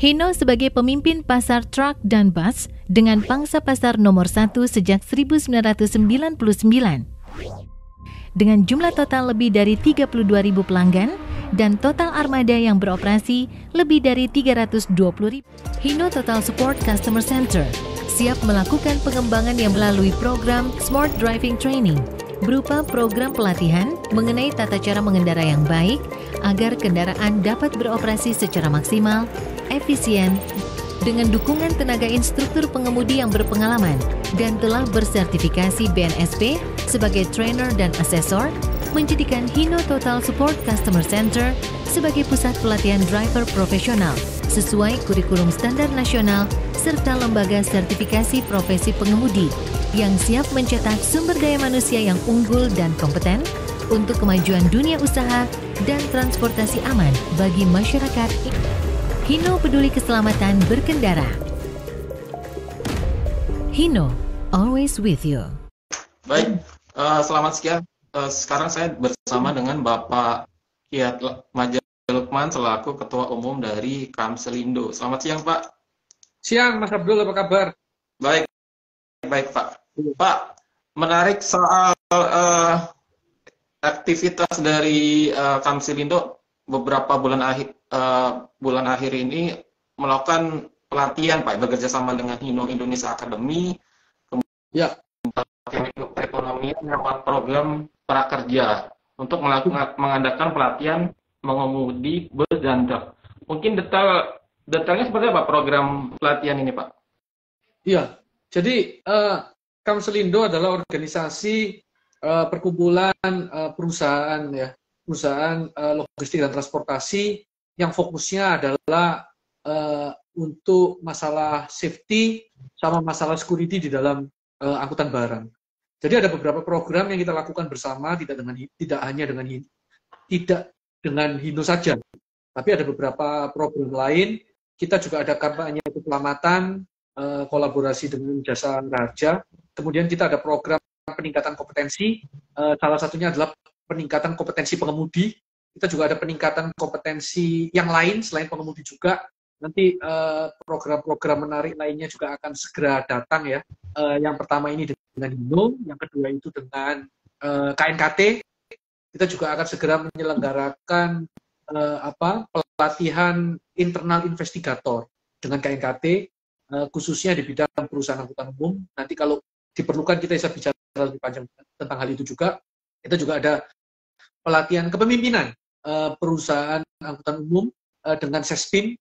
Hino sebagai pemimpin pasar truk dan bus dengan pangsa pasar nomor 1 sejak 1999. Dengan jumlah total lebih dari 32.000 pelanggan dan total armada yang beroperasi lebih dari 320.000. Hino Total Support Customer Center siap melakukan pengembangan yang melalui program Smart Driving Training berupa program pelatihan mengenai tata cara mengendara yang baik agar kendaraan dapat beroperasi secara maksimal, efisien, dengan dukungan tenaga instruktur pengemudi yang berpengalaman dan telah bersertifikasi BNSP sebagai trainer dan asesor, menjadikan Hino Total Support Customer Center sebagai pusat pelatihan driver profesional sesuai kurikulum standar nasional serta lembaga sertifikasi profesi pengemudi yang siap mencetak sumber daya manusia yang unggul dan kompeten untuk kemajuan dunia usaha dan transportasi aman bagi masyarakat. Hino peduli keselamatan berkendara. Hino, always with you. Baik, selamat siang. Sekarang saya bersama dengan Bapak Kiat Majalukman selaku Ketua Umum dari Kamselindo. Selamat siang, Pak. Siang, Mas Abdul, apa kabar? Baik, baik, Pak. Pak, menarik soal aktivitas dari Kamselindo beberapa bulan akhir ini melakukan pelatihan, Pak, bekerja sama dengan Hino Indonesia Academy, kemudian perekonomian lewat program prakerja untuk mengadakan pelatihan mengemudi bus dan truk. Mungkin detailnya seperti apa program pelatihan ini, Pak? Iya, jadi Kamselindo adalah organisasi perkumpulan perusahaan logistik dan transportasi yang fokusnya adalah untuk masalah safety sama masalah security di dalam angkutan barang. Jadi ada beberapa program yang kita lakukan bersama, tidak dengan Hino saja, tapi ada beberapa program lain. Kita juga ada kampanye keselamatan, kolaborasi dengan Jasa Raja. Kemudian kita ada program peningkatan kompetensi, salah satunya adalah peningkatan kompetensi pengemudi. Kita juga ada peningkatan kompetensi yang lain selain pengemudi juga. Nanti program-program menarik lainnya juga akan segera datang ya. Yang pertama ini dengan Hino, yang kedua itu dengan KNKT. Kita juga akan segera menyelenggarakan pelatihan internal investigator dengan KNKT, khususnya di bidang perusahaan angkutan umum. Nanti kalau diperlukan kita bisa bicara lebih panjang tentang hal itu juga. Kita juga ada pelatihan kepemimpinan perusahaan angkutan umum dengan Sespim,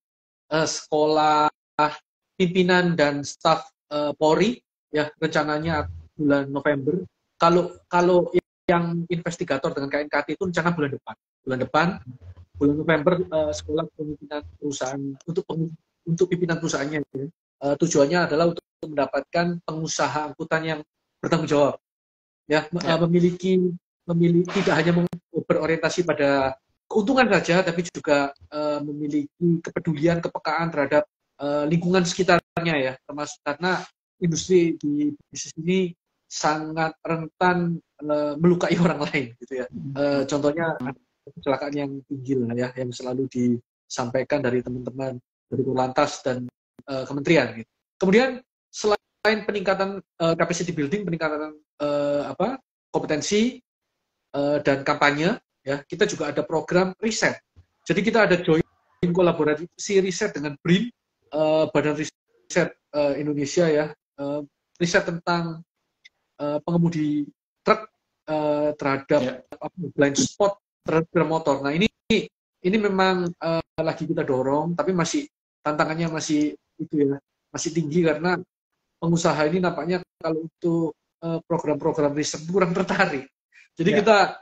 sekolah pimpinan dan staf Polri, ya rencananya bulan November. Kalau yang investigator dengan KNKT itu rencana bulan November, sekolah pimpinan perusahaan untuk pimpinan perusahaannya. Ya. Tujuannya adalah untuk mendapatkan pengusaha angkutan yang bertanggung jawab, ya, memiliki tidak hanya berorientasi pada keuntungan saja, tapi juga memiliki kepedulian, kepekaan terhadap lingkungan sekitarnya, ya, termasuk karena industri di bisnis ini sangat rentan melukai orang lain, gitu ya. Contohnya kecelakaan yang tinggi lah, ya, yang selalu disampaikan dari teman-teman dari Korlantas dan kementerian. Gitu. Kemudian selain peningkatan capacity building, peningkatan kompetensi dan kampanye, ya, kita juga ada program riset. Jadi kita ada join kolaborasi riset dengan BRIN, Badan Riset Indonesia, ya, riset tentang pengemudi truk terhadap blind spot terhadap motor. Nah ini memang lagi kita dorong, tapi tantangannya masih tinggi karena pengusaha ini nampaknya kalau untuk program-program riset kurang tertarik. Jadi kita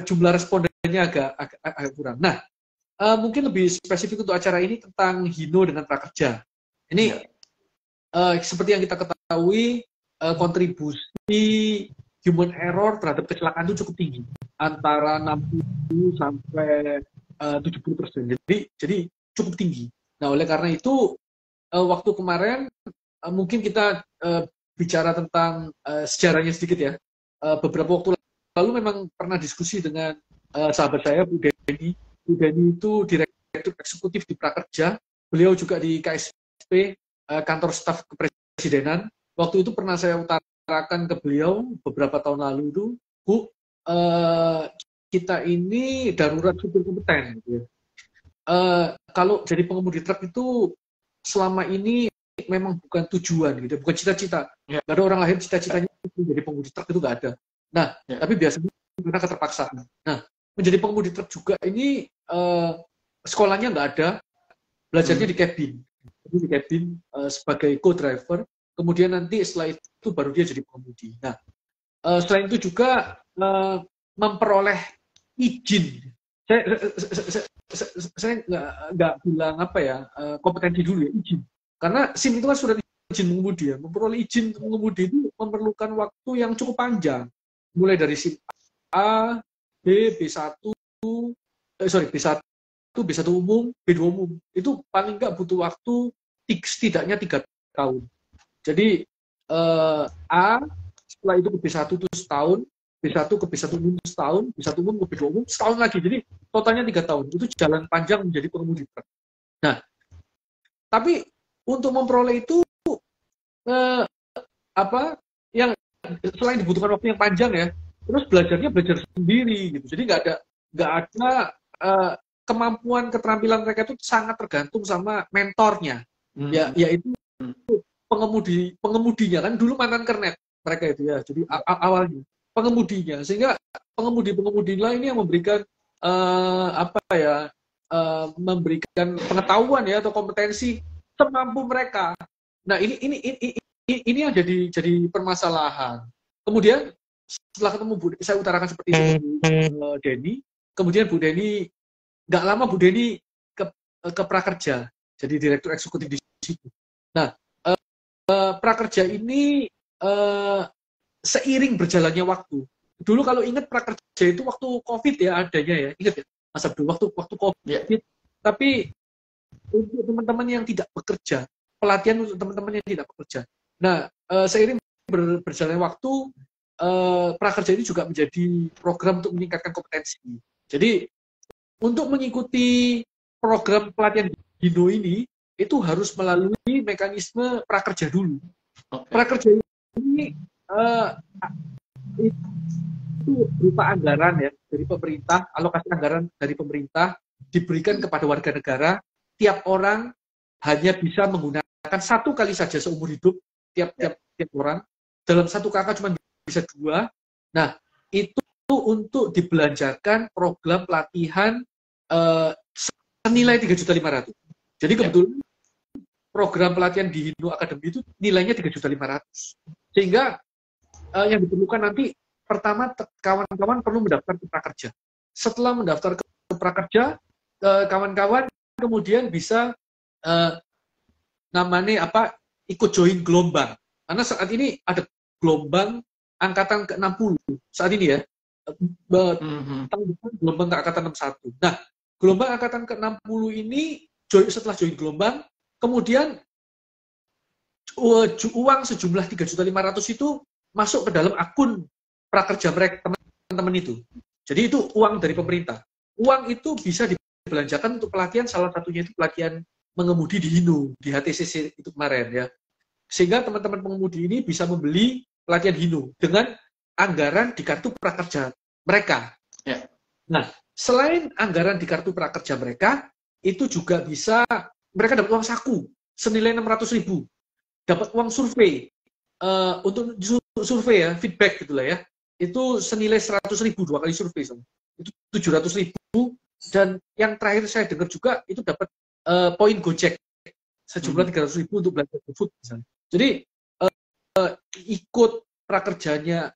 jumlah respondennya agak kurang. Nah, mungkin lebih spesifik untuk acara ini tentang Hino dengan prakerja. Ini seperti yang kita ketahui, kontribusi human error terhadap kecelakaan itu cukup tinggi, antara 60 sampai 70%. Jadi cukup tinggi. Nah, oleh karena itu waktu kemarin mungkin kita bicara tentang sejarahnya sedikit, ya. Beberapa waktu lalu memang pernah diskusi dengan sahabat saya, Bu Deni. Bu Deni itu direktur eksekutif di Prakerja. beliau juga di KSP, kantor staf kepresidenan. Waktu itu pernah saya utarakan ke beliau beberapa tahun lalu itu, Bu, kita ini darurat supir kompeten. Gitu ya. Kalau jadi pengemudi truk itu selama ini memang bukan tujuan, gitu, bukan cita-cita. Ya. Gak ada orang lahir cita-citanya jadi pengemudi truk, itu gak ada. Nah, tapi biasanya karena keterpaksaan. Nah, menjadi pengemudi truk juga ini sekolahnya nggak ada, belajarnya di cabin. Jadi di cabin sebagai co-driver, kemudian nanti setelah itu baru dia jadi pengemudi. Nah, selain itu juga memperoleh izin. Saya nggak bilang apa ya, kompetensi dulu ya, izin. Karena SIM itu kan sudah izin mengemudi ya. Memperoleh izin mengemudi itu memerlukan waktu yang cukup panjang. Mulai dari SIM A, B, B1, B1, B1 umum, B2 umum. Itu paling nggak butuh waktu setidaknya 3 tahun. Jadi A, setelah itu ke B1 itu setahun, B1 ke B1 umum setahun, B1 umum ke B2 umum setahun lagi. Jadi totalnya 3 tahun. Itu jalan panjang menjadi pengemudi truk. Nah, tapi untuk memperoleh itu yang selain dibutuhkan waktu yang panjang ya, terus belajar sendiri gitu. Jadi nggak ada kemampuan keterampilan mereka itu sangat tergantung sama mentornya. Yaitu pengemudinya kan dulu mantan kernet mereka itu ya. Jadi awalnya pengemudinya, sehingga pengemudi lah ini yang memberikan memberikan pengetahuan ya atau kompetensi semampu mereka. Nah, ini yang jadi permasalahan. Kemudian setelah ketemu saya utarakan seperti itu Bu Denny, kemudian Bu Denny nggak lama Bu Denny ke Prakerja, jadi direktur eksekutif di situ. Nah, Prakerja ini seiring berjalannya waktu. Dulu kalau ingat Prakerja itu waktu COVID ya adanya ya, ingat ya Mas Abdul, waktu COVID. Ya. Tapi untuk teman-teman yang tidak bekerja, pelatihan untuk teman-teman yang tidak bekerja. Nah, seiring berjalannya waktu, Prakerja ini juga menjadi program untuk meningkatkan kompetensi. Jadi, untuk mengikuti program pelatihan Hino ini, itu harus melalui mekanisme Prakerja dulu. Prakerja ini itu berupa anggaran ya dari pemerintah, alokasi anggaran dari pemerintah diberikan kepada warga negara. Tiap orang hanya bisa menggunakan 1 kali saja seumur hidup tiap orang. Dalam 1 kakak cuma bisa 2. Nah, itu untuk dibelanjakan program pelatihan senilai 3.500.000. Jadi kebetulan program pelatihan di Hino Academy itu nilainya 3.500.000. Sehingga yang diperlukan nanti pertama kawan-kawan perlu mendaftar ke Prakerja. Setelah mendaftar ke Prakerja, kawan-kawan kemudian bisa namanya ikut join gelombang. Karena saat ini ada gelombang angkatan ke-60 saat ini ya. Gelombang ke angkatan 61. Nah, gelombang angkatan ke-60 ini setelah join gelombang, kemudian uang sejumlah 3.500.000 itu masuk ke dalam akun Prakerja mereka, teman-teman itu. Jadi itu uang dari pemerintah. Uang itu bisa dibelanjakan untuk pelatihan, salah satunya itu pelatihan mengemudi di Hino, di HTCC itu kemarin ya. Sehingga teman-teman pengemudi ini bisa membeli pelatihan Hino dengan anggaran di kartu Prakerja mereka. Ya. Nah, selain anggaran di kartu Prakerja mereka, itu juga bisa mereka dapat uang saku senilai 600.000. Dapat uang survei untuk survei ya, feedback gitulah ya. Itu senilai 100.000 2 kali survei. Itu 700.000. Dan yang terakhir saya dengar juga itu dapat poin Gojek sejumlah 300.000 untuk belanja GoFood misalnya. Jadi ikut prakerjanya,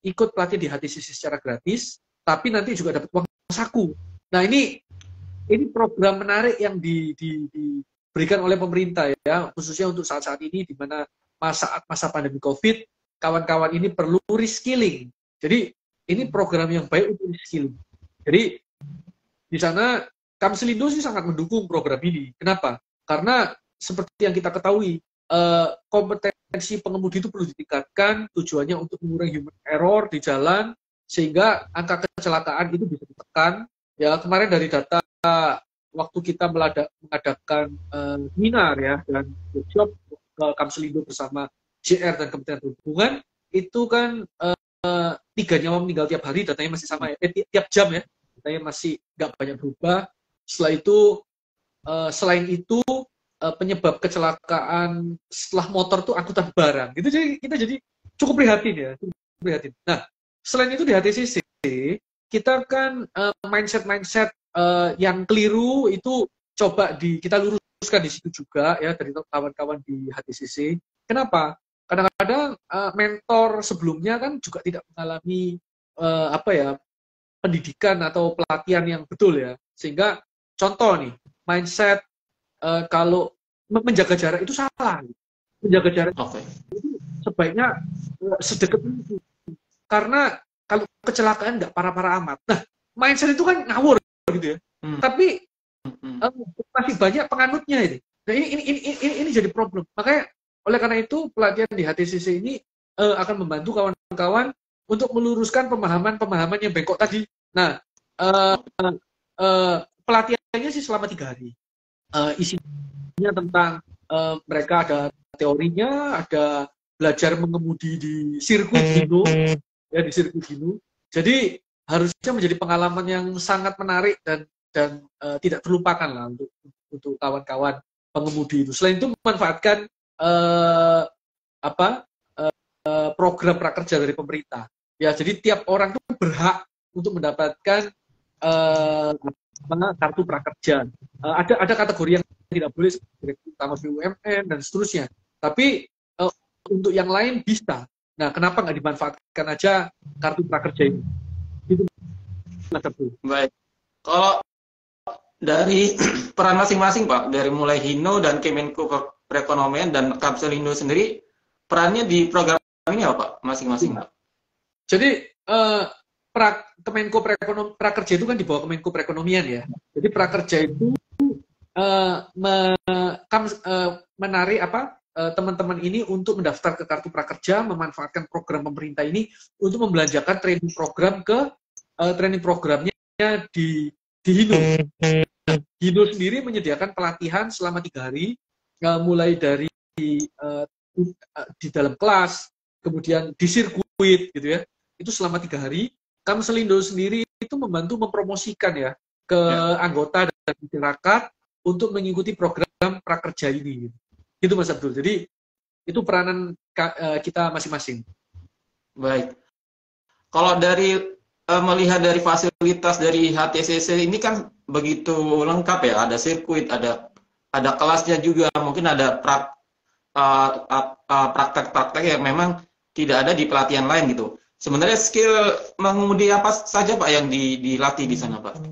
ikut pelatihan di HTCC secara gratis, tapi nanti juga dapat uang saku. Nah ini program menarik yang diberikan oleh pemerintah ya, khususnya untuk saat-saat ini di mana masa pandemi COVID, kawan-kawan ini perlu reskilling. Jadi ini program yang baik untuk reskilling. Jadi di sana Kamselindo sih sangat mendukung program ini. Kenapa? Karena seperti yang kita ketahui, kompetensi pengemudi itu perlu ditingkatkan, tujuannya untuk mengurangi human error di jalan, sehingga angka kecelakaan itu bisa ditekan. Ya, kemarin dari data waktu kita mengadakan seminar ya dan workshop ke Kamselindo bersama JR dan Kementerian Perhubungan, itu kan 3 nyawa meninggal tiap hari, datanya masih sama ya, tiap jam ya, datanya masih nggak banyak berubah. Setelah itu, selain itu penyebab kecelakaan setelah motor tuh angkutan barang. Gitu, jadi kita jadi cukup prihatin ya, cukup prihatin. Nah, selain itu di HTCC kita kan mindset yang keliru itu coba kita luruskan di situ juga ya dari kawan-kawan di HTCC. Kenapa? Kadang-kadang mentor sebelumnya kan juga tidak mengalami pendidikan atau pelatihan yang betul ya, sehingga contoh nih mindset kalau menjaga jarak itu salah. Menjaga jarak itu sebaiknya sedekat itu. Karena kalau kecelakaan nggak parah-parah amat. Nah, mindset itu kan ngawur gitu ya. Tapi masih banyak penganutnya ini. Nah, ini jadi problem. Makanya oleh karena itu pelatihan di HTCC ini akan membantu kawan-kawan untuk meluruskan pemahaman yang bengkok tadi. Nah, pelatihannya sih selama 3 hari. Isinya tentang mereka ada teorinya, ada belajar mengemudi di sirkuit Hino, ya di sirkuit Hino. Jadi harusnya menjadi pengalaman yang sangat menarik dan tidak terlupakan lah untuk kawan-kawan pengemudi itu. Selain itu memanfaatkan program prakerja dari pemerintah. Ya, jadi tiap orang itu berhak untuk mendapatkan kartu prakerja. Ada kategori yang tidak boleh, terutama BUMN dan seterusnya. Tapi untuk yang lain bisa. Nah, kenapa nggak dimanfaatkan aja kartu prakerja ini? Itu baik. Kalau dari peran masing-masing Pak, dari mulai Hino dan Kemenko Perekonomian dan Kamselindo sendiri, perannya di program ini apa Pak, masing-masing Pak? Jadi Kemenko Prakerja itu kan di bawah Kemenko Perekonomian ya. Jadi prakerja itu menarik teman-teman ini untuk mendaftar ke kartu prakerja, memanfaatkan program pemerintah ini untuk membelanjakan training program ke training programnya di Hino. Hino sendiri menyediakan pelatihan selama 3 hari, mulai dari di dalam kelas, kemudian di sirkuit gitu ya. Itu selama 3 hari. Kamselindo sendiri itu membantu mempromosikan ya ke anggota dan masyarakat untuk mengikuti program prakerja ini. Itu Mas Abdul. Jadi itu peranan kita masing-masing. Baik. Kalau dari melihat dari fasilitas dari HTCC ini kan begitu lengkap ya. Ada sirkuit, ada kelasnya juga. Mungkin ada praktek-praktek yang memang tidak ada di pelatihan lain gitu. Sebenarnya skill mengemudi apa saja Pak yang dilatih di sana Pak?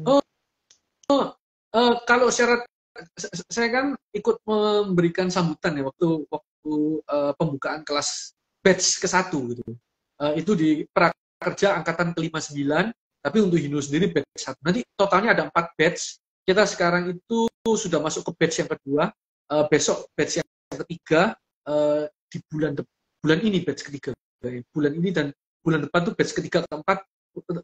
Kalau syarat, saya kan ikut memberikan sambutan ya waktu pembukaan kelas batch ke-1 gitu. Itu di prakerja angkatan ke-59, tapi untuk Hino sendiri batch 1. Nanti totalnya ada 4 batch. Kita sekarang itu sudah masuk ke batch yang kedua. Besok batch yang ketiga, di bulan ini batch ketiga. Bulan ini dan bulan depan tuh batch ketiga keempat,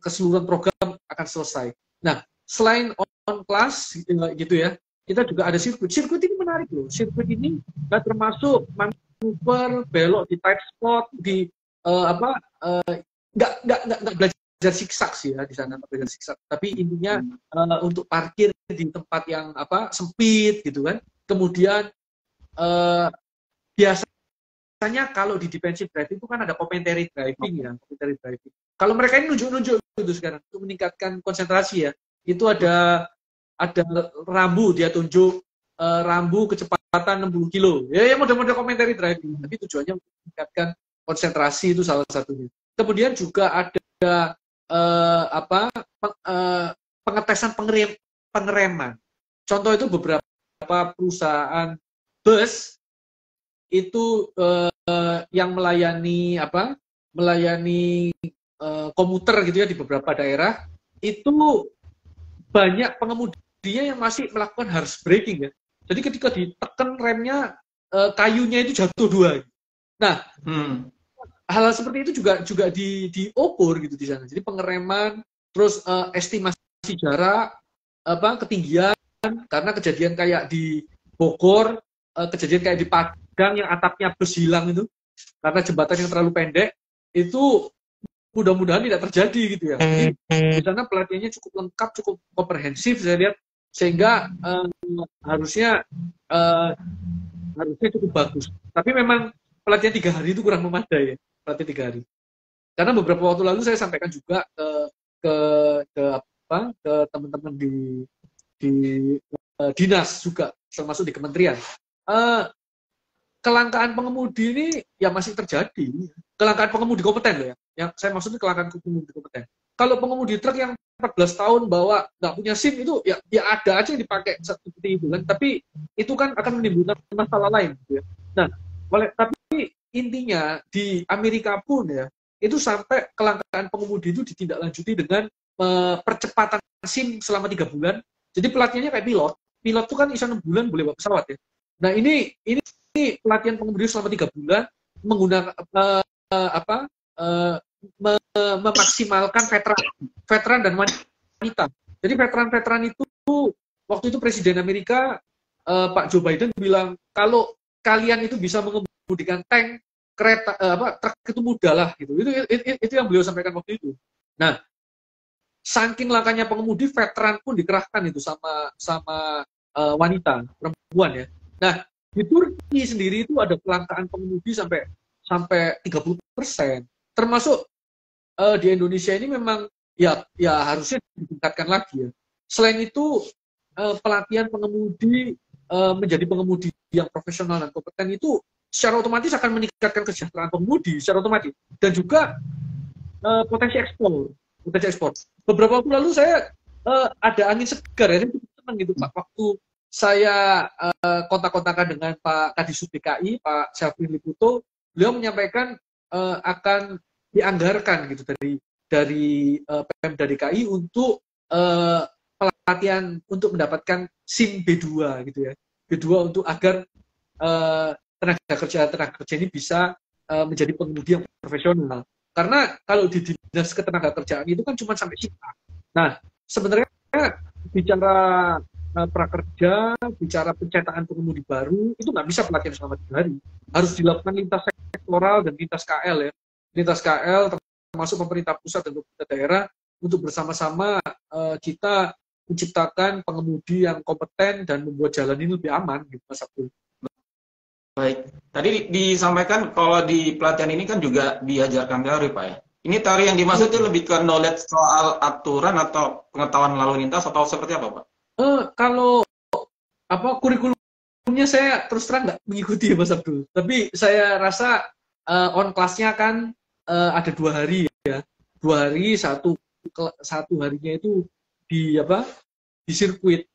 keseluruhan program akan selesai. Nah, selain on class gitu ya, kita juga ada sirkuit. Sirkuit ini menarik loh. Sirkuit ini nggak termasuk manuver, belok di tight spot, di nggak belajar siksak sih ya di sana, nggak belajar siksak. Tapi intinya untuk parkir di tempat yang sempit gitu kan. Kemudian biasanya kalau di defensive driving itu kan ada commentary driving ya, commentary driving. Kalau mereka ini nunjuk-nunjuk gitu sekarang untuk meningkatkan konsentrasi ya, itu ada rambu, dia tunjuk rambu kecepatan 60 kilo. Ya model-model commentary driving. Tapi tujuannya meningkatkan konsentrasi, itu salah satunya. Kemudian juga ada pengetesan pengereman. Contoh itu beberapa perusahaan bus itu yang melayani komuter gitu ya di beberapa daerah, itu banyak pengemudinya yang masih melakukan harsh braking ya. Jadi ketika ditekan remnya, kayunya itu jatuh 2. Nah, hal seperti itu juga diukur gitu di sana. Jadi pengereman, terus estimasi jarak, ketinggian, karena kejadian kayak di Bogor, kejadian kayak di Padang yang atapnya bus hilang itu, karena jembatan yang terlalu pendek, itu mudah-mudahan tidak terjadi gitu ya. Jadi di sana pelatihannya cukup lengkap, cukup komprehensif saya lihat, sehingga harusnya cukup bagus. Tapi memang pelatihan 3 hari itu kurang memadai ya, pelatihan 3 hari. Karena beberapa waktu lalu saya sampaikan juga ke teman-teman di dinas juga, termasuk di kementerian. Kelangkaan pengemudi ini ya masih terjadi. Kelangkaan pengemudi kompeten loh ya. Yang saya maksudnya kelangkaan pengemudi kompeten. Kalau pengemudi truk yang 14 tahun bawa nggak punya SIM itu ya ada aja yang dipakai seperti itu kan. Tapi itu kan akan menimbulkan masalah lain. Gitu ya. Nah, tapi intinya di Amerika pun ya itu sampai kelangkaan pengemudi itu ditindaklanjuti dengan percepatan SIM selama 3 bulan. Jadi pelatihannya kayak pilot. Pilot itu kan bisa 6 bulan boleh bawa pesawat ya. Nah ini pelatihan pengemudi selama 3 bulan menggunakan memaksimalkan veteran dan wanita. Jadi veteran itu waktu itu Presiden Amerika Pak Joe Biden bilang kalau kalian itu bisa mengemudikan tank, kereta, truk itu mudah lah gitu. Itu yang beliau sampaikan waktu itu. Nah, saking langkahnya pengemudi, veteran pun dikerahkan itu sama wanita, perempuan ya. Nah, di Turki sendiri itu ada kelangkaan pengemudi sampai 30%. Termasuk di Indonesia ini memang ya harusnya ditingkatkan lagi ya. Selain itu pelatihan pengemudi menjadi pengemudi yang profesional dan kompeten itu secara otomatis akan meningkatkan kesejahteraan pengemudi secara otomatis, dan juga potensi ekspor. Beberapa waktu lalu saya ada angin segar ya, cukup senang gitu Pak, waktu saya kontak-kontakan dengan Pak Kadisub DKI, Pak Syafrin Liputo, beliau menyampaikan akan dianggarkan gitu dari Pemda DKI untuk pelatihan untuk mendapatkan SIM B2 gitu ya. B2 untuk agar tenaga kerja ini bisa menjadi pengemudi yang profesional. Karena kalau di dinas ketenagakerjaan itu kan cuma sampai SIM A. Nah, sebenarnya bicara prakerja, bicara pencetakan pengemudi baru, itu nggak bisa pelatihan selama 3 hari. Harus dilakukan lintas sektoral dan lintas KL ya. Lintas KL termasuk pemerintah pusat dan pemerintah daerah untuk bersama-sama kita menciptakan pengemudi yang kompeten dan membuat jalan ini lebih aman gitu Mas Abdul. Baik, tadi disampaikan kalau di pelatihan ini kan juga diajarkan teori Pak ya. Ini teori yang dimaksud itu lebih ke knowledge soal aturan atau pengetahuan lalu lintas atau seperti apa Pak? Kalau kurikulumnya saya terus terang nggak mengikuti ya Mas Abdul. Tapi saya rasa on class-nya kan ada 2 hari ya. 2 hari, satu harinya itu di sirkuit.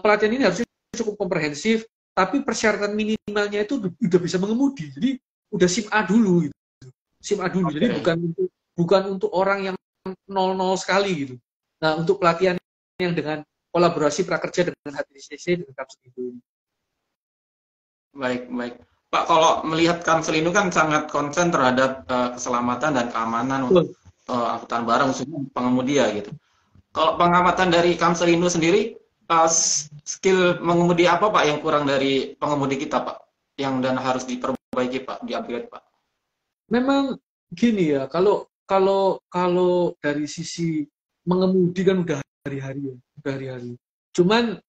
Pelatihan ini harusnya cukup komprehensif, tapi persyaratan minimalnya itu udah bisa mengemudi. Jadi udah SIM A dulu gitu. SIM A dulu. Okay. Jadi bukan untuk orang yang 00 sekali gitu. Nah, untuk pelatihan yang dengan kolaborasi prakerja dengan HTCC dengan Kamselindo. Baik. Pak, kalau melihat Kamselindo kan sangat konsen terhadap keselamatan dan keamanan untuk angkutan barang khususnya pengemudi ya gitu. Kalau pengamatan dari Kamselindo sendiri, skill mengemudi apa Pak yang kurang dari pengemudi kita Pak? Yang dan harus diperbaiki Pak, di-upgrade Pak? Memang gini ya, kalau dari sisi mengemudi kan udah hari-hari. Cuman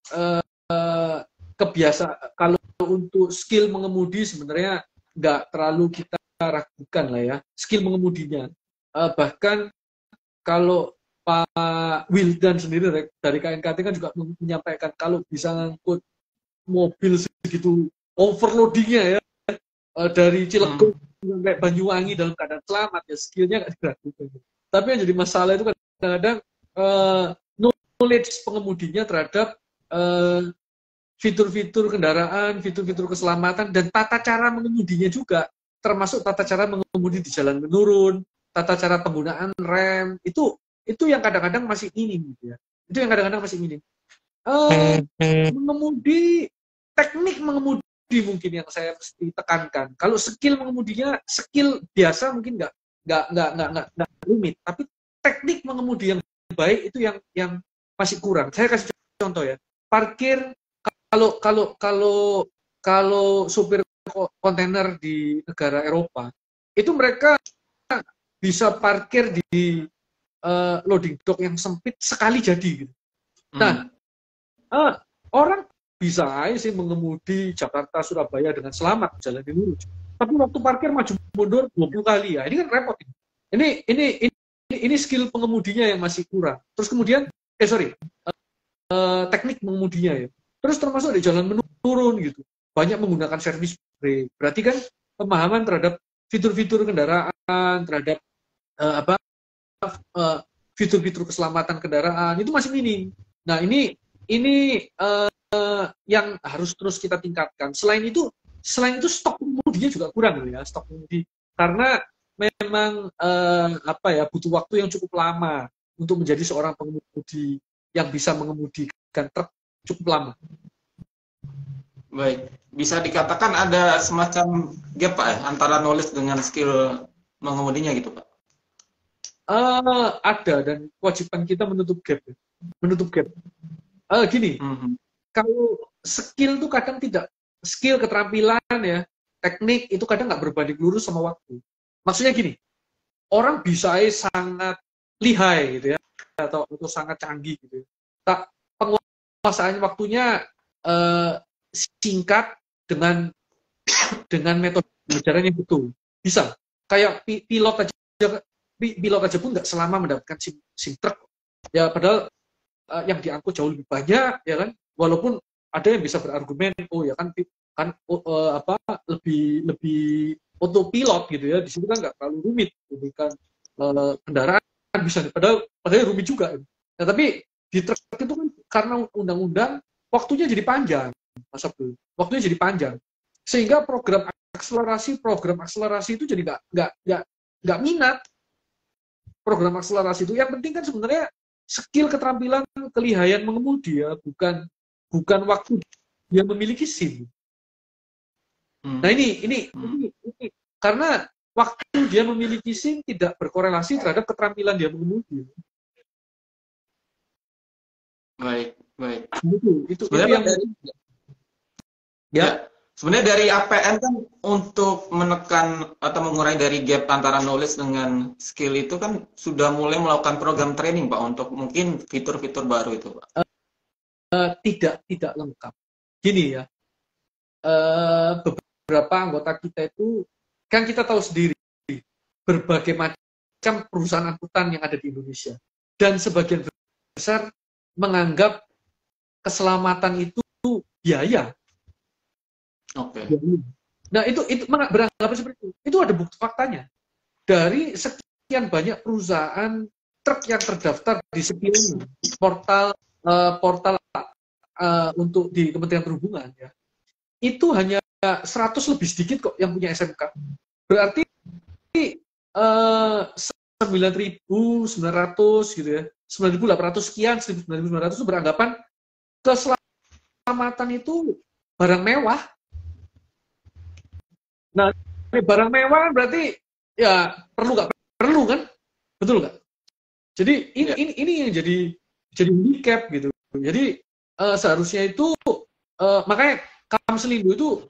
kalau untuk skill mengemudi sebenarnya nggak terlalu kita ragukan lah ya, skill mengemudinya. Bahkan kalau Pak Wildan sendiri dari KNKT kan juga menyampaikan kalau bisa ngangkut mobil segitu overloadingnya ya, dari Cilegon sampai Banyuwangi dalam keadaan selamat ya, skillnya nggak diragukan. Tapi yang jadi masalah itu kadang-kadang knowledge pengemudinya terhadap fitur-fitur kendaraan, fitur-fitur keselamatan, dan tata cara mengemudinya juga, termasuk tata cara mengemudi di jalan menurun, tata cara penggunaan rem, itu yang kadang-kadang masih minim gitu ya. Itu yang kadang-kadang masih minim. Mengemudi, teknik mengemudi mungkin yang saya mesti tekankan. Kalau skill mengemudinya, skill biasa mungkin nggak rumit, tapi teknik mengemudi yang baik itu yang masih kurang. Saya kasih contoh ya. parkir kalau supir kontainer di negara Eropa itu mereka bisa parkir di loading dock yang sempit sekali jadi gitu. Nah, orang bisa aja sih mengemudi Jakarta Surabaya dengan selamat jalan di lurus. Tapi waktu parkir maju mundur 20 kali ya. Ini kan repot. Ini skill pengemudinya yang masih kurang. Terus kemudian teknik mengemudinya ya. Terus termasuk di jalan menurun gitu. Banyak menggunakan service brake. Berarti kan pemahaman terhadap fitur-fitur kendaraan, terhadap fitur-fitur keselamatan kendaraan itu masih minim. Nah, ini yang harus terus kita tingkatkan. Selain itu stok pengemudinya juga kurang ya, stok pengemudi. Karena memang butuh waktu yang cukup lama untuk menjadi seorang pengemudi yang bisa mengemudikan truk cukup lama. Baik, bisa dikatakan ada semacam gap Pak ya, antara knowledge dengan skill mengemudinya gitu Pak? Ada, dan kewajiban kita menutup gap. Gini, kalau skill itu kadang tidak, skill keterampilan ya, teknik itu kadang nggak berbanding lurus sama waktu. Maksudnya gini, orang bisa sangat lihai gitu ya, atau sangat canggih gitu. Tak penguasaan waktunya singkat dengan metode pelajaran yang betul. Bisa. Kayak pilot aja pun nggak selama mendapatkan SIM truk. Ya padahal yang diangkut jauh lebih banyak ya kan. Walaupun ada yang bisa berargumen, ya kan lebih autopilot gitu ya. Di situ kan nggak terlalu rumit, bukan kendaraan bisa. Padahal rumit juga. Nah, tapi di truk itu kan karena undang-undang waktunya jadi panjang. Waktunya jadi panjang, sehingga program akselerasi itu jadi nggak minat program akselerasi itu. Yang penting kan sebenarnya skill, keterampilan, kelihayan mengemudi ya, bukan waktu dia memiliki SIM. Nah ini karena waktu dia memiliki SIM tidak berkorelasi terhadap keterampilan dia mengemudi. Baik. Itu yang ya. Sebenarnya dari APN kan untuk menekan atau mengurangi dari gap antara knowledge dengan skill itu kan sudah mulai melakukan program training Pak untuk mungkin fitur-fitur baru itu Pak. Tidak lengkap. Gini ya, beberapa anggota kita itu kan kita tahu sendiri berbagai macam perusahaan angkutan yang ada di Indonesia, dan sebagian besar menganggap keselamatan itu biaya. Oke. Nah itu beranggapan seperti itu. Itu ada bukti faktanya. Dari sekian banyak perusahaan truk yang terdaftar di sekian portal untuk di Kementerian Perhubungan ya, itu hanya 100 lebih sedikit kok yang punya SMK. Berarti 9.900 gitu ya, 9.800 sekian, 1.900 itu beranggapan keselamatan itu barang mewah. Nah, barang mewah berarti ya perlu nggak perlu kan, betul nggak? Jadi ini yang jadi handicap gitu. Jadi seharusnya itu makanya Kamselindo itu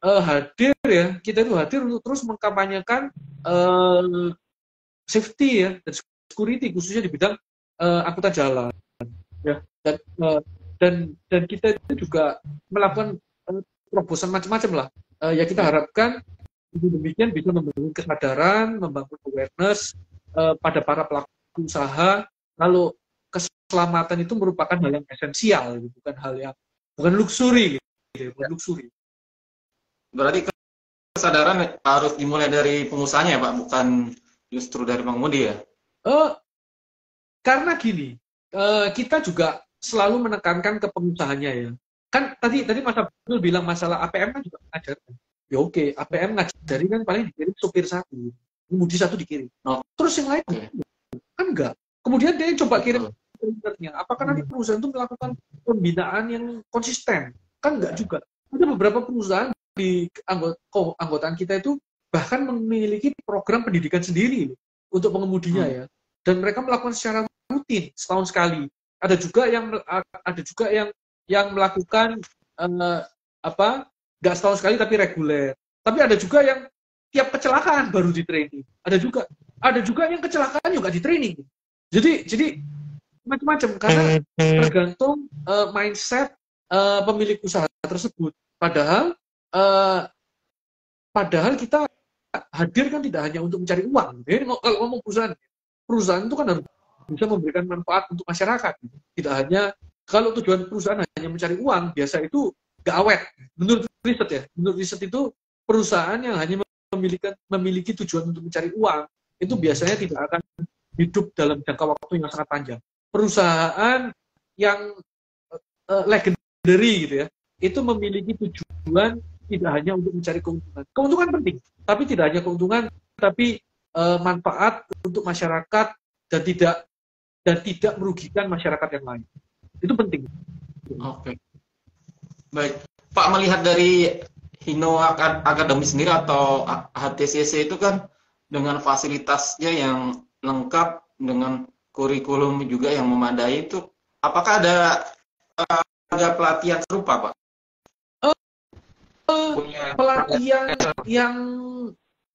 hadir ya, kita itu hadir untuk terus mengkampanyekan safety ya dan security khususnya di bidang angkutan jalan ya, dan kita itu juga melakukan terobosan macam-macam lah. Ya kita harapkan demikian bisa membangun kesadaran, membangun awareness pada para pelaku usaha. Lalu keselamatan itu merupakan hal yang esensial, bukan luxury, gitu, bukan luxury. Berarti kesadaran harus dimulai dari pengusahanya Pak, bukan justru dari pengemudi ya? Karena gini, kita juga selalu menekankan ke pengusahanya ya. Kan tadi Mas Abdul bilang masalah APM kan juga ngajarkan. Ya oke, APM ngajari kan paling dikirim supir satu, pengemudi satu dikirim. Terus yang lain kan enggak. Kemudian dia coba kirim internetnya. Apakah nanti perusahaan itu melakukan pembinaan yang konsisten? Kan enggak juga. Ada beberapa perusahaan di anggotaan kita itu bahkan memiliki program pendidikan sendiri untuk pengemudinya ya. Dan mereka melakukan secara rutin setahun sekali. Ada juga yang yang melakukan nggak setahun sekali tapi reguler. Tapi ada juga yang tiap kecelakaan baru di training. Ada juga yang kecelakaan juga di training. Jadi macam-macam karena tergantung mindset pemilik usaha tersebut. Padahal kita hadir kan tidak hanya untuk mencari uang. Jadi kalau ngomong perusahaan itu kan harus bisa memberikan manfaat untuk masyarakat. Tidak hanya kalau tujuan perusahaan hanya mencari uang, biasa itu nggak awet. Menurut riset itu perusahaan yang hanya memiliki tujuan untuk mencari uang itu biasanya tidak akan hidup dalam jangka waktu yang sangat panjang. Perusahaan yang legendary gitu ya, itu memiliki tujuan tidak hanya untuk mencari keuntungan. Keuntungan penting, tapi tidak hanya keuntungan, tapi manfaat untuk masyarakat dan tidak merugikan masyarakat yang lain. Itu penting. Oke. Baik, Pak, melihat dari Hino Academy sendiri atau HTCC itu kan dengan fasilitasnya yang lengkap, dengan kurikulum juga yang memadai itu, apakah ada pelatihan serupa, Pak? Pelatihan yang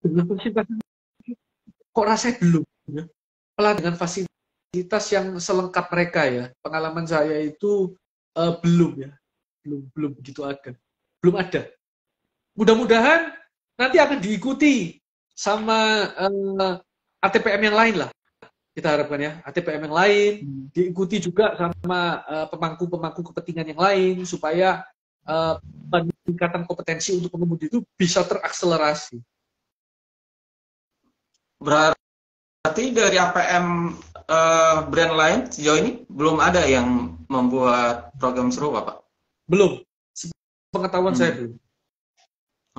dengan fasilitas kok rasanya belum ya. Pelatihan dengan fasilitas yang selengkap mereka ya. Pengalaman saya itu belum begitu ada. Belum ada. Mudah-mudahan nanti akan diikuti sama ATPM yang lain lah. Kita harapkan ya, ATPM yang lain diikuti juga sama pemangku-pemangku kepentingan yang lain supaya peningkatan kompetensi untuk pengemudi itu bisa terakselerasi. Berarti dari APM brand lain sejauh ini belum ada yang membuat program serupa, Pak? Belum. Pengetahuan saya belum.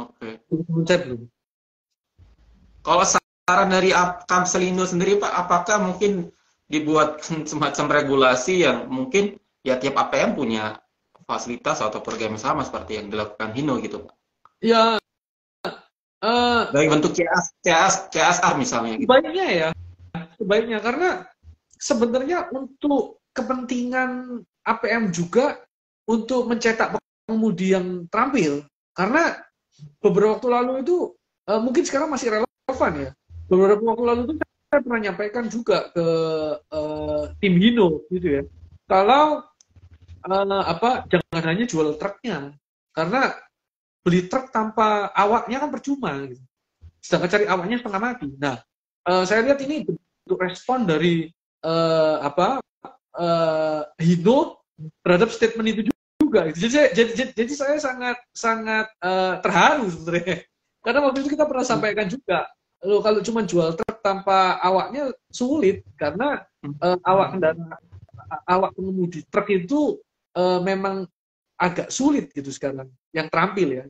Oke. Pengetahuan saya belum. Kalau saran dari Kamselindo sendiri, Pak, apakah mungkin dibuat semacam regulasi yang mungkin ya tiap APM punya fasilitas atau program yang sama seperti yang dilakukan Hino gitu, Pak? Ya, dari bentuk CSR misalnya gitu. Sebaiknya karena sebenarnya untuk kepentingan APM juga untuk mencetak pengemudi yang terampil. Karena beberapa waktu lalu itu mungkin sekarang masih relevan ya. Beberapa waktu lalu itu saya pernah nyampaikan juga ke tim Hino gitu ya. Kalau jangan hanya jual truknya, karena beli truk tanpa awaknya kan percuma gitu. Sedangkan cari awaknya setengah mati. Nah, saya lihat ini bentuk respon dari Hino terhadap statement itu juga. Jadi saya sangat terharu sebenarnya. Karena waktu itu kita pernah sampaikan juga, kalau cuma jual truk tanpa awaknya sulit karena awak pengemudi truk itu memang agak sulit gitu sekarang. Yang terampil.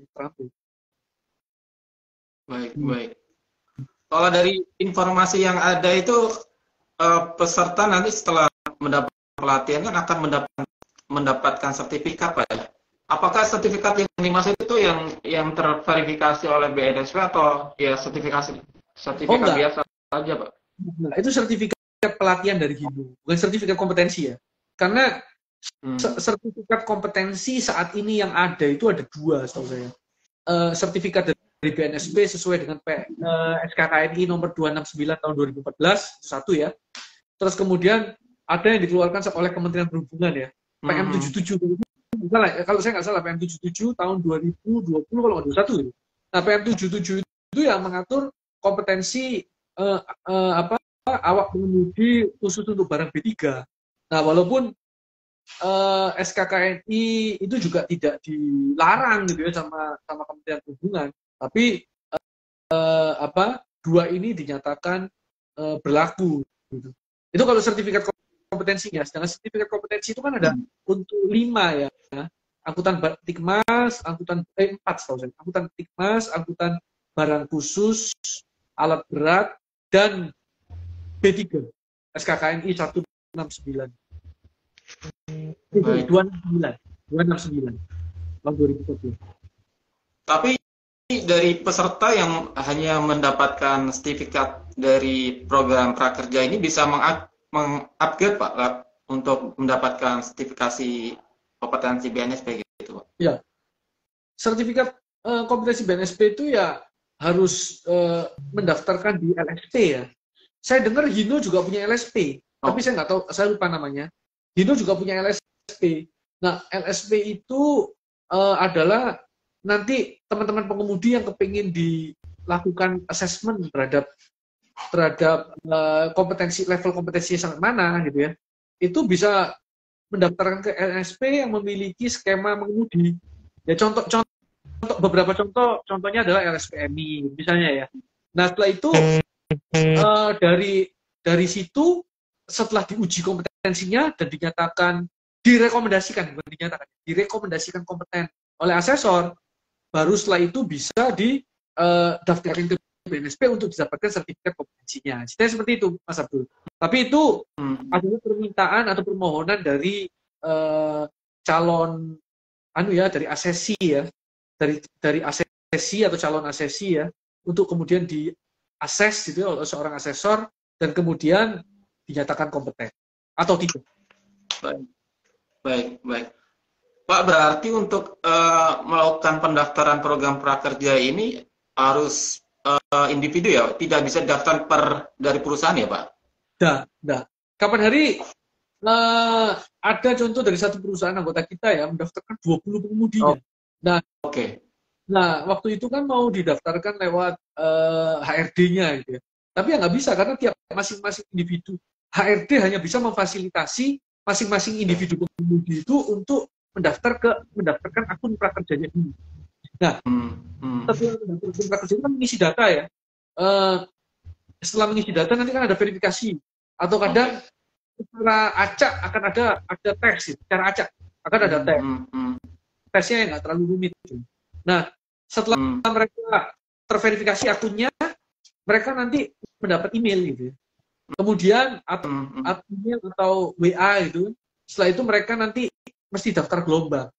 Baik. Kalau dari informasi yang ada itu peserta nanti setelah mendapat pelatihan kan akan mendapatkan sertifikat, Pak ya? Apakah sertifikat yang dimaksud itu yang terverifikasi oleh BNSP atau ya sertifikat biasa saja, Pak? Nah, itu sertifikat pelatihan dari Hino, bukan sertifikat kompetensi ya. Karena sertifikat kompetensi saat ini yang ada itu ada 2 setahu saya. Sertifikat dari BNSP sesuai dengan SKKNI nomor 269 tahun 2014 itu satu ya. Terus kemudian ada yang dikeluarkan oleh Kementerian Perhubungan ya, PM 77. Kalau saya nggak salah PM 77 tahun 2020 kalau nggak 21 gitu. Nah PM 77 itu yang mengatur kompetensi awak pengemudi khusus untuk barang B3. Nah walaupun SKKNI itu juga tidak dilarang gitu ya sama Kementerian Perhubungan, tapi 2 ini dinyatakan berlaku gitu. Itu kalau sertifikat kompetensinya. Sedangkan sertifikat kompetensi itu kan ada untuk 5 ya. Angkutan tikmas, angkutan 4 setahu saya. Angkutan tikmas, angkutan barang khusus, alat berat, dan B3. SKKNI 169. 269 tahun 2020. Tapi dari peserta yang hanya mendapatkan sertifikat dari program prakerja ini bisa mengupgrade, Pak, untuk mendapatkan sertifikasi kompetensi BNSP gitu, Pak? Ya, sertifikat kompetensi BNSP itu ya harus mendaftarkan di LSP ya. Saya dengar Hino juga punya LSP, tapi saya nggak tahu, saya lupa namanya. Hino juga punya LSP. Nah, LSP itu adalah nanti teman-teman pengemudi yang kepingin dilakukan assessment terhadap kompetensi, level kompetensi sampai mana gitu ya, itu bisa mendaftarkan ke LSP yang memiliki skema mengemudi. Ya beberapa contohnya adalah LSPMI misalnya ya. Nah setelah itu dari situ setelah diuji kompetensinya dan direkomendasikan kompeten oleh asesor, baru setelah itu bisa didaftarkan ke BNSP untuk didapatkan sertifikat kompetensinya. Ceritanya seperti itu, Mas Abdul. Tapi itu adalah permintaan atau permohonan dari calon dari asesi ya, dari asesi atau calon asesi ya, untuk kemudian diases gitu oleh seorang asesor dan kemudian dinyatakan kompeten atau tidak. Baik. Pak, berarti untuk melakukan pendaftaran program prakerja ini harus individu ya, tidak bisa daftar dari perusahaan ya, Pak? Tidak. Kapan hari ada contoh dari satu perusahaan anggota kita ya mendaftarkan 20 pengemudinya. Nah, waktu itu kan mau didaftarkan lewat HRD-nya gitu ya. Tapi ya nggak bisa karena tiap masing-masing individu. HRD hanya bisa memfasilitasi masing-masing individu pengemudi itu untuk mendaftarkan akun prakerjanya dulu. Nah, setelah mendaftarkan akun prakerja kan mengisi data ya. Setelah mengisi data nanti kan ada verifikasi atau kadang secara acak akan ada tes, secara acak akan ada tes. Tesnya yang nggak terlalu rumit. Nah, setelah mereka terverifikasi akunnya, mereka nanti mendapat email gitu. Kemudian email atau WA itu, setelah itu mereka nanti mesti daftar gelombang.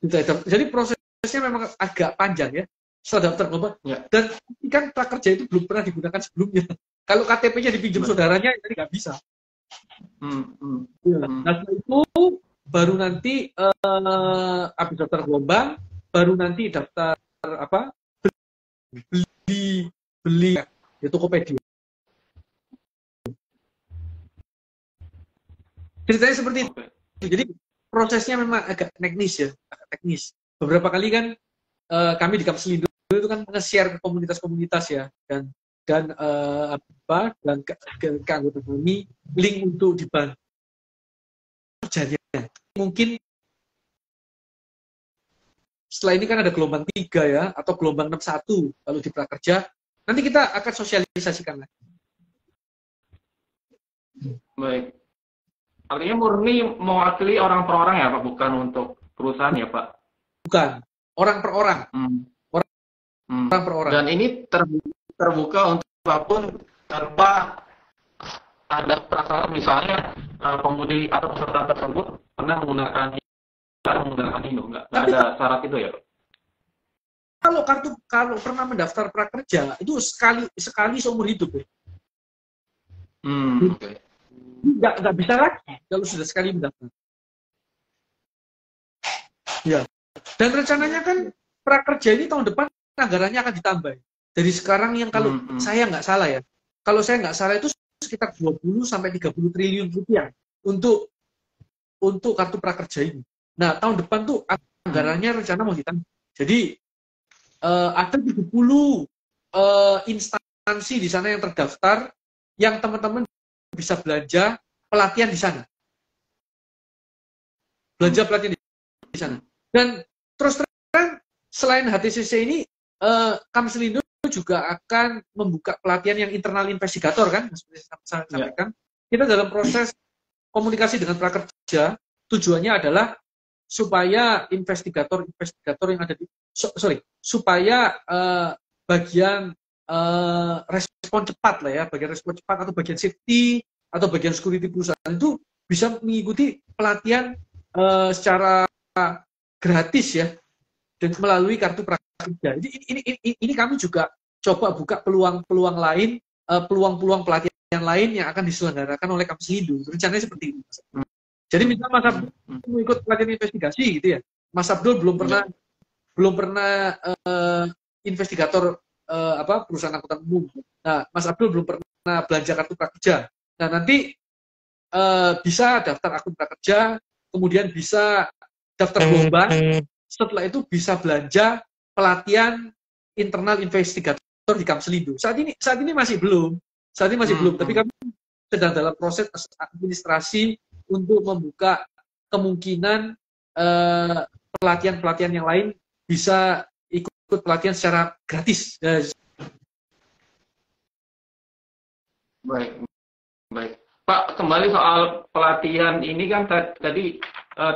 Jadi prosesnya memang agak panjang ya. Setelah daftar gelombang, dan kan prakerja itu belum pernah digunakan sebelumnya. Kalau KTP-nya dipinjam saudaranya, jadi nggak bisa. Nah, setelah itu baru nanti habis daftar gelombang, baru nanti daftar beli di Tokopedia. Ceritanya seperti itu. Jadi prosesnya memang agak teknis ya, Beberapa kali kan kami di Kapselindo itu kan nge-share ke komunitas-komunitas ya, dan ke anggota kami link untuk dibantu kerjanya. Mungkin setelah ini kan ada gelombang 3 ya, atau gelombang 61 kalau di prakerja. Nanti kita akan sosialisasikan lagi. Baik. Artinya murni mewakili orang per orang ya Pak, bukan untuk perusahaan ya Pak? Bukan, orang per orang. Orang per orang. Dan ini terbuka untuk apapun tanpa ada prasyarat, misalnya pengemudi atau peserta tersebut pernah menggunakan Hino, nggak ada syarat itu ya Pak? Kalau pernah mendaftar prakerja itu sekali seumur hidup ya. Nggak bisa lagi kalau sudah sekali mendaftar. Ya. Dan rencananya kan prakerja ini tahun depan anggarannya akan ditambah. Dari sekarang yang kalau saya nggak salah ya, kalau saya nggak salah itu sekitar 20 sampai 30 triliun rupiah untuk kartu prakerja ini. Nah, tahun depan tuh anggarannya rencana mau ditambah. Jadi ada 70 instansi di sana yang terdaftar, yang teman-teman bisa belanja pelatihan di sana. Belanja pelatihan di sana. Dan terus terang, selain HTCC ini, Kamselindo juga akan membuka pelatihan yang internal investigator kan, seperti saya sampaikan. Kita dalam proses komunikasi dengan prakerja, tujuannya adalah supaya investigator yang ada supaya bagian respon cepat lah ya, bagian respon cepat atau bagian safety atau bagian security perusahaan itu bisa mengikuti pelatihan secara gratis ya, dan melalui kartu prakerja. Jadi ini kami juga coba buka peluang lain, peluang pelatihan lain yang akan diselenggarakan oleh Kamselindo. Rencananya seperti itu. Jadi misalnya Mas Abdul mau ikut pelatihan investigasi gitu ya. Mas Abdul belum pernah investigator perusahaan angkutan umum. Nah, Mas Abdul belum pernah belanja kartu prakerja. Nah, nanti bisa daftar akun prakerja, kemudian bisa daftar lomba. Setelah itu bisa belanja pelatihan internal investigator di Kamselindo. Saat ini masih belum. Tapi kami sedang dalam proses administrasi untuk membuka kemungkinan pelatihan-pelatihan yang lain bisa ikut pelatihan secara gratis. Baik. Pak, kembali soal pelatihan ini kan tadi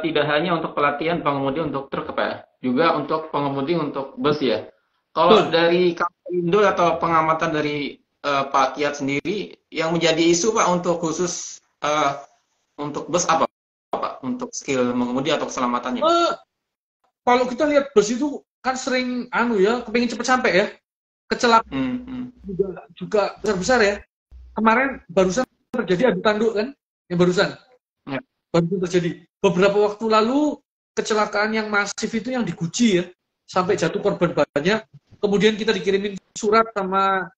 tidak hanya untuk pelatihan pengemudi untuk truk, Pak, ya? Juga untuk pengemudi untuk bus ya. Kalau dari Kamselindo atau pengamatan dari Pak Kiat sendiri, yang menjadi isu Pak untuk khusus untuk bus apa Pak? Untuk skill mengemudi atau keselamatannya? Kalau kita lihat bus itu kan sering kepingin cepat sampai ya, kecelakaan juga besar ya. Kemarin barusan terjadi adu tanduk kan, yang barusan terjadi. Beberapa waktu lalu kecelakaan yang masif itu yang di Guji ya, sampai jatuh korban banyak. Kemudian kita dikirimin surat sama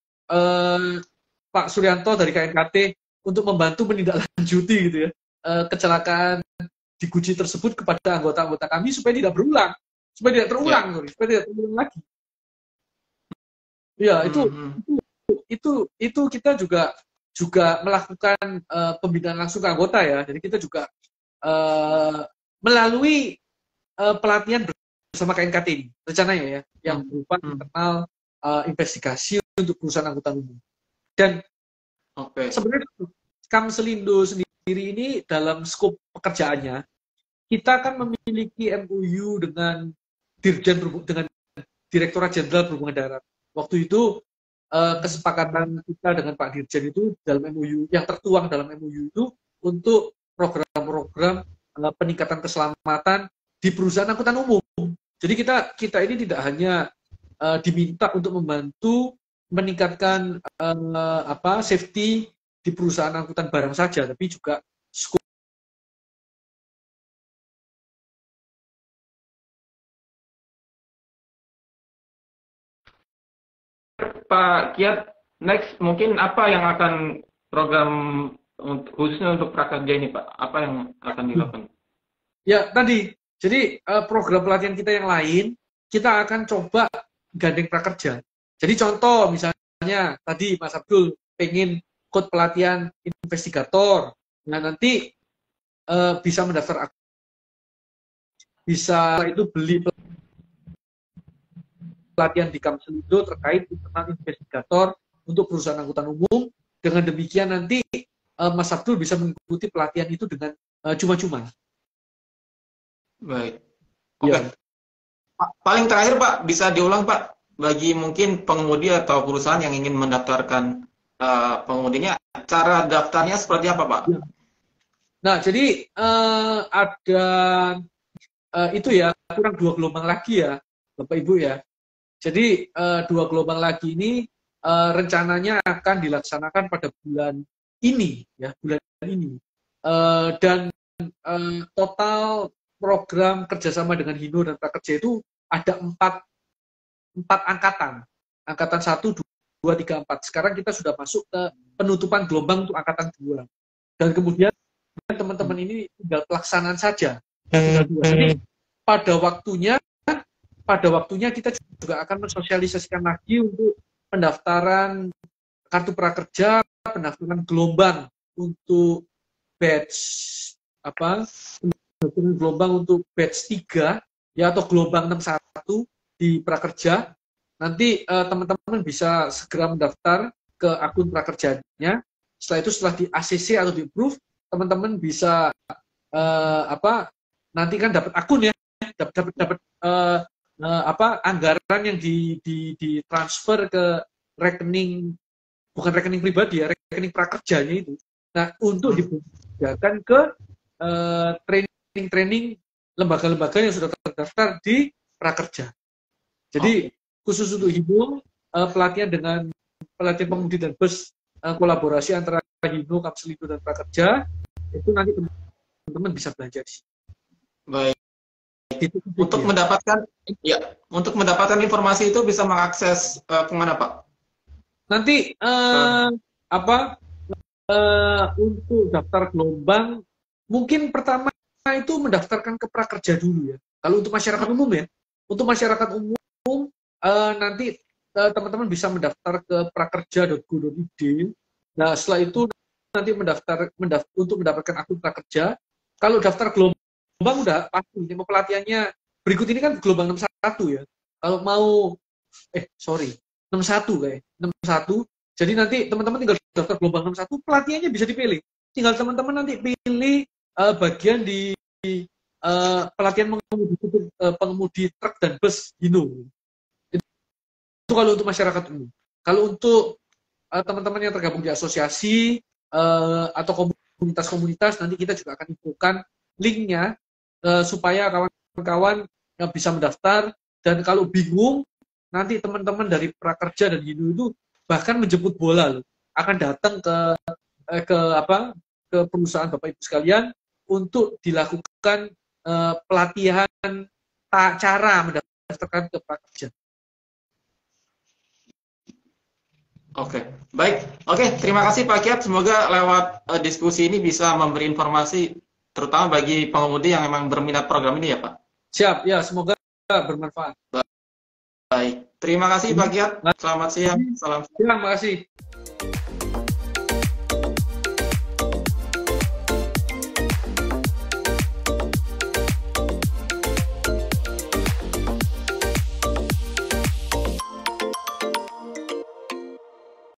Pak Suryanto dari KNKT untuk membantu menindaklanjuti gitu ya kecelakaan di Guji tersebut kepada anggota-anggota kami supaya tidak berulang, supaya tidak terulang lagi. Ya, itu kita juga melakukan pembinaan langsung ke anggota ya. Jadi kita juga melalui pelatihan bersama KNKT ini rencananya ya, yang berupa internal investigasi untuk perusahaan angkutan umum. Dan sebenarnya Kamselindo sendiri ini dalam skop pekerjaannya, kita kan memiliki MOU dengan dengan Direktorat Jenderal Perhubungan Darat. Waktu itu kesepakatan kita dengan Pak Dirjen itu dalam MOU, yang tertuang dalam MOU itu untuk program-program peningkatan keselamatan di perusahaan angkutan umum. Jadi kita ini tidak hanya diminta untuk membantu meningkatkan safety di perusahaan angkutan barang saja, tapi juga Pak Kiat, next mungkin apa yang akan program khususnya untuk prakerja ini Pak? Apa yang akan dilakukan? Ya tadi, jadi program pelatihan kita yang lain, kita akan coba gandeng prakerja. Jadi contoh misalnya tadi Mas Abdul pengen ikut pelatihan investigator, nah nanti bisa mendaftar, bisa itu beli pelatihan di Kamselindo terkait internal investigator untuk perusahaan angkutan umum. Dengan demikian nanti Mas Abdul bisa mengikuti pelatihan itu dengan cuma-cuma. Baik. Oke. Ya. Paling terakhir Pak, bisa diulang Pak, bagi mungkin pengemudi atau perusahaan yang ingin mendaftarkan pengemudinya, cara daftarnya seperti apa Pak? Ya. Nah, jadi ada itu ya, kurang 2 gelombang lagi ya, Bapak Ibu ya. Jadi 2 gelombang lagi ini rencananya akan dilaksanakan pada bulan ini, ya, dan total program kerjasama dengan Hino dan Prakerja itu ada 4 angkatan 1, 2, 3, 4. Sekarang kita sudah masuk ke penutupan gelombang untuk angkatan 2, dan kemudian teman-teman ini tinggal pelaksanaan saja. Jadi pada waktunya kita juga akan mensosialisasikan lagi untuk pendaftaran kartu prakerja, pendaftaran gelombang untuk batch gelombang untuk batch 3 ya, atau gelombang 61 di prakerja. Nanti teman-teman bisa segera mendaftar ke akun prakerjanya. Setelah itu, setelah di ACC atau di approve, teman-teman bisa nanti kan dapat akun ya, dapat anggaran yang ditransfer ke rekening, bukan rekening pribadi ya, rekening prakerjanya itu. Nah, untuk digunakan ke training lembaga-lembaga yang sudah terdaftar di prakerja. Jadi khusus untuk Hino, pelatihan pengemudi dan bus, kolaborasi antara Hino, Kamselindo dan Prakerja, itu nanti teman-teman bisa belanja di sini. Baik. Itu Untuk mendapatkan informasi itu bisa mengakses kemana, Pak? Nanti untuk daftar gelombang mungkin pertama itu mendaftarkan ke prakerja dulu ya. Kalau untuk masyarakat umum ya, untuk masyarakat umum nanti teman-teman bisa mendaftar ke prakerja.go.id. Nah setelah itu nanti untuk mendapatkan akun prakerja. Kalau daftar gelombang udah pasti, mau pelatihannya berikut ini kan gelombang 61 ya. Kalau mau 61 kayak 61. Jadi nanti teman-teman tinggal daftar gelombang 61, pelatihannya bisa dipilih. Tinggal teman-teman nanti pilih bagian di pelatihan pengemudi truk dan bus Hino. Itu kalau untuk masyarakat umum. Kalau untuk teman-teman yang tergabung di asosiasi atau komunitas-komunitas, nanti kita juga akan infokan linknya supaya kawan-kawan bisa mendaftar. Dan kalau bingung, nanti teman-teman dari prakerja dan Hino itu bahkan menjemput bola loh, akan datang ke perusahaan Bapak Ibu sekalian untuk dilakukan pelatihan cara mendaftarkan ke prakerja. Oke, baik. Oke, terima kasih Pak Kiat. Semoga lewat diskusi ini bisa memberi informasi, terutama bagi pengemudi yang memang berminat program ini ya Pak. Siap, ya semoga bermanfaat. Baik, terima kasih Pak Kiat. Selamat siang. Salam. Terima kasih.